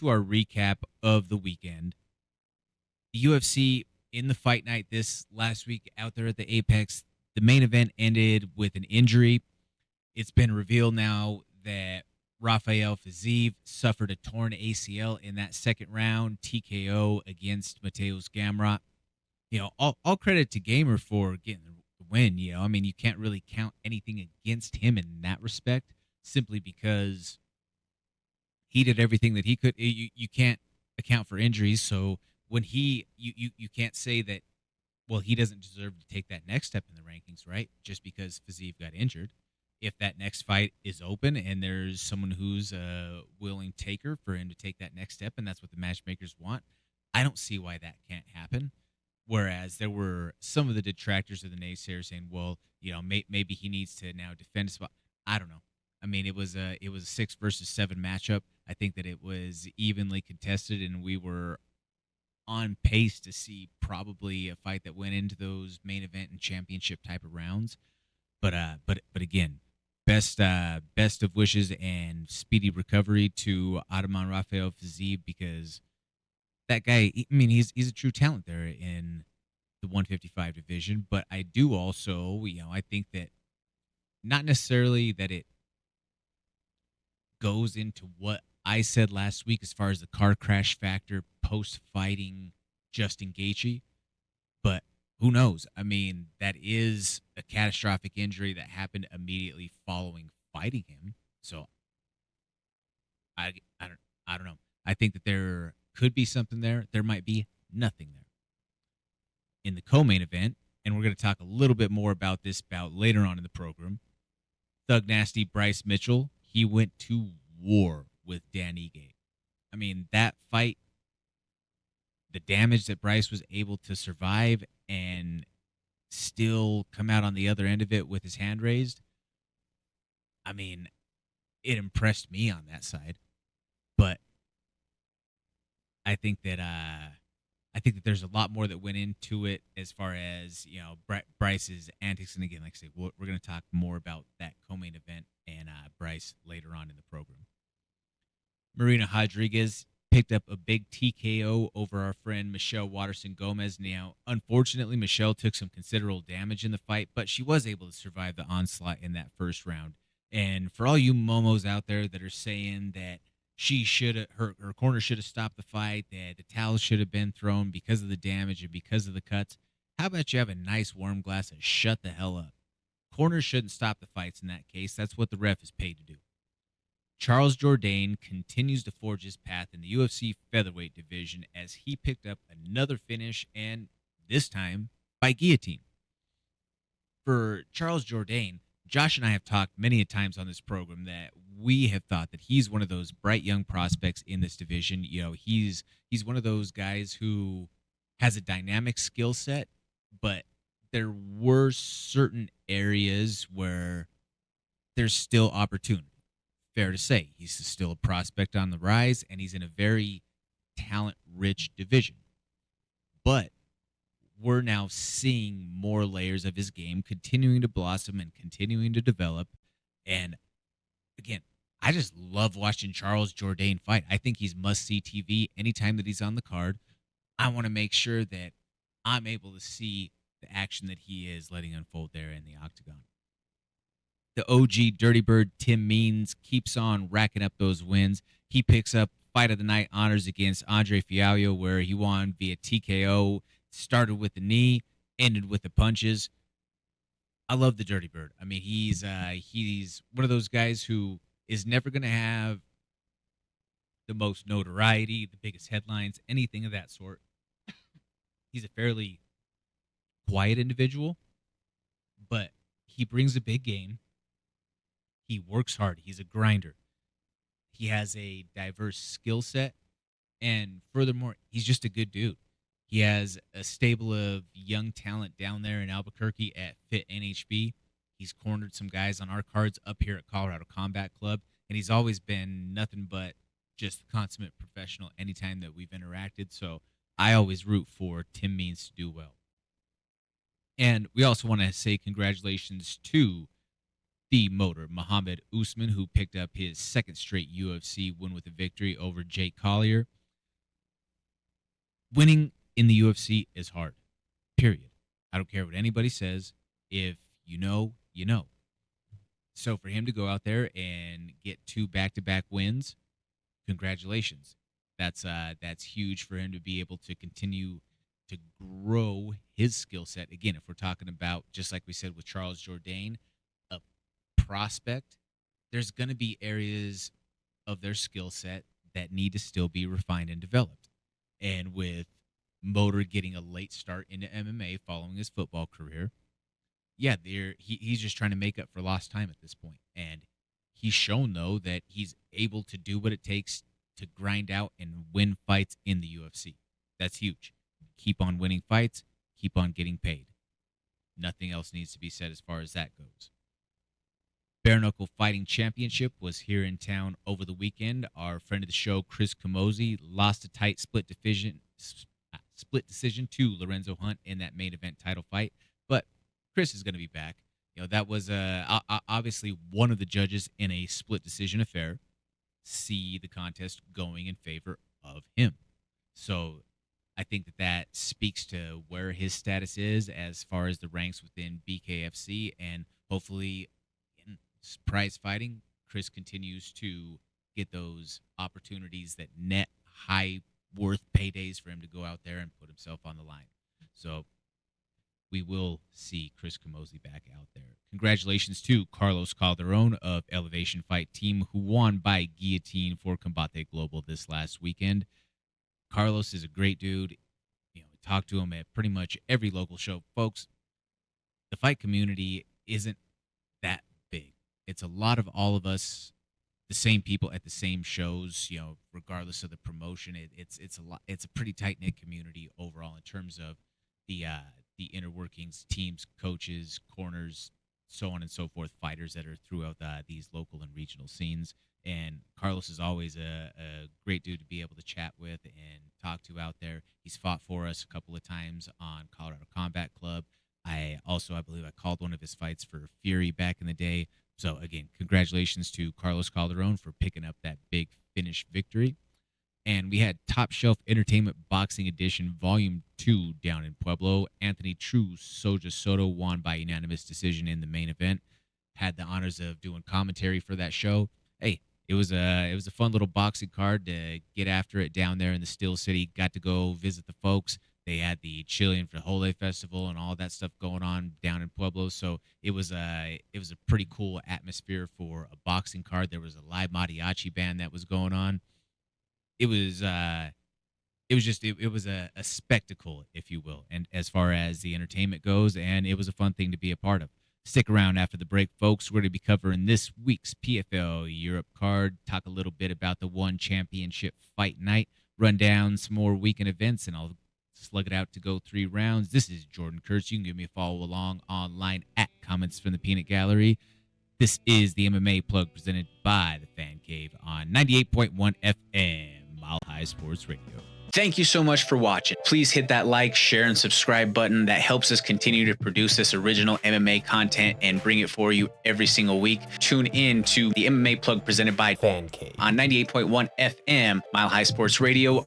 into our recap of the weekend. The UFC in the fight night this last week out there at the Apex, the main event ended with an injury. It's been revealed now that Rafael Fiziev suffered a torn ACL in that second round TKO against Mateus Gamrot. All credit to Gamer for getting the win. I mean, you can't really count anything against him in that respect, simply because he did everything that he could. You can't account for injuries, so when you can't say that, well, he doesn't deserve to take that next step in the rankings, right? Just because Fiziev got injured. If that next fight is open and there's someone who's a willing taker for him to take that next step, and that's what the matchmakers want, I don't see why that can't happen. Whereas there were some of the detractors of the naysayers saying, well, maybe he needs to now defend his spot. I don't know. I mean, it was a 6 versus 7 matchup. I think that it was evenly contested, and we were on pace to see probably a fight that went into those main event and championship type of rounds. But again, best of wishes and speedy recovery to Ataman Rafael Fiziev, because that guy, I mean, he's a true talent there in the 155 division. But I do also, I think that not necessarily that it goes into what I said last week as far as the car crash factor post fighting Justin Gaethje, but who knows? I mean, that is a catastrophic injury that happened immediately following fighting him. So I I don't I don't know. I think that there could be something there. There might be nothing there. In the co-main event, and we're going to talk a little bit more about this bout later on in the program. Thug Nasty Bryce Mitchell, he went to war with Dan Ige. I mean, that fight, the damage that Bryce was able to survive and still come out on the other end of it with his hand raised, I mean, it impressed me on that side. But I think that there's a lot more that went into it as far as Bryce's antics. And again, like I say, we're going to talk more about that co-main event and Bryce later on in the program. Marina Rodriguez picked up a big TKO over our friend Michelle Waterson Gomez. Now, unfortunately, Michelle took some considerable damage in the fight, but she was able to survive the onslaught in that first round. And for all you momos out there that are saying that she should have, her corner should have stopped the fight, that the towels should have been thrown because of the damage and because of the cuts, how about you have a nice warm glass and shut the hell up? Corners shouldn't stop the fights in that case. That's what the ref is paid to do. Charles Jourdain continues to forge his path in the UFC featherweight division as he picked up another finish, and this time by guillotine. For Charles Jourdain, Josh and I have talked many a times on this program that we have thought that he's one of those bright young prospects in this division. He's one of those guys who has a dynamic skill set, but there were certain areas where there's still opportunity. Fair to say, he's still a prospect on the rise, and he's in a very talent-rich division. But we're now seeing more layers of his game continuing to blossom and continuing to develop. And again, I just love watching Charles Jourdain fight. I think he's must-see TV anytime that he's on the card. I want to make sure that I'm able to see the action that he is letting unfold there in the octagon. The OG Dirty Bird Tim Means keeps on racking up those wins. He picks up Fight of the Night honors against Andre Fialho, where he won via TKO. Started with the knee, ended with the punches. I love the Dirty Bird. I mean, he's one of those guys who is never going to have the most notoriety, the biggest headlines, anything of that sort. He's a fairly quiet individual, but he brings a big game. He works hard. He's a grinder. He has a diverse skill set. And furthermore, he's just a good dude. He has a stable of young talent down there in Albuquerque at Fit NHB. He's cornered some guys on our cards up here at Colorado Combat Club. And he's always been nothing but just a consummate professional anytime that we've interacted. So I always root for Tim Means to do well. And we also want to say congratulations to the motor, Muhammad Usman, who picked up his second straight UFC win with a victory over Jake Collier. Winning in the UFC is hard, period. I don't care what anybody says. If you know, you know. So for him to go out there and get two back-to-back wins, congratulations. That's huge for him to be able to continue to grow his skill set. Again, if we're talking about, just like we said with Charles Jourdain, a prospect, there's going to be areas of their skill set that need to still be refined and developed. And with Motor getting a late start into MMA following his football career, yeah, he's just trying to make up for lost time at this point. And he's shown, though, that he's able to do what it takes to grind out and win fights in the UFC. That's huge. Keep on winning fights, keep on getting paid. Nothing else needs to be said as far as that goes. Bare Knuckle Fighting Championship was here in town over the weekend. Our friend of the show, Chris Camozzi, lost a tight split decision to Lorenzo Hunt in that main event title fight. But Chris is going to be back. That was obviously one of the judges in a split decision affair see the contest going in favor of him. So I think that speaks to where his status is as far as the ranks within BKFC, and hopefully in prize fighting, Chris continues to get those opportunities that net high worth paydays for him to go out there and put himself on the line. So we will see Chris Camozzi back out there. Congratulations to Carlos Calderon of Elevation Fight Team, who won by guillotine for Combate Global this last weekend. Carlos is a great dude. Talk to him at pretty much every local show. Folks, the fight community isn't that big. It's a lot of all of us, the same people at the same shows, regardless of the promotion. It's a lot. It's a pretty tight-knit community overall in terms of the inner workings, teams, coaches, corners, so on and so forth, fighters that are throughout these local and regional scenes. And Carlos is always a great dude to be able to chat with and talk to out there. He's fought for us a couple of times on Colorado Combat Club. I believe I called one of his fights for Fury back in the day. So, again, congratulations to Carlos Calderon for picking up that big finish victory. And we had Top Shelf Entertainment Boxing Edition Volume 2 down in Pueblo. Anthony True Soja Soto won by unanimous decision in the main event. Had the honors of doing commentary for that show. Hey, it was a fun little boxing card to get after it down there in the Steel City. Got to go visit the folks. They had the Chilean Frijole Festival and all that stuff going on down in Pueblo. So it was a pretty cool atmosphere for a boxing card. There was a live mariachi band that was going on. It was a spectacle, if you will, and as far as the entertainment goes, and it was a fun thing to be a part of. Stick around after the break, folks. We're going to be covering this week's PFL Europe card, talk a little bit about the One Championship Fight Night, run down some more weekend events, and I'll slug it out to go 3 rounds. This is Jordan Kurtz. You can give me a follow along online at Comments from the Peanut Gallery. This is the MMA Plug presented by the Fan Cave on 98.1 FM, Mile High Sports Radio. Thank you so much for watching. Please hit that like, share, and subscribe button. That helps us continue to produce this original MMA content and bring it for you every single week. Tune in to the MMA Plug presented by Fan Cave on 98.1 FM, Mile High Sports Radio.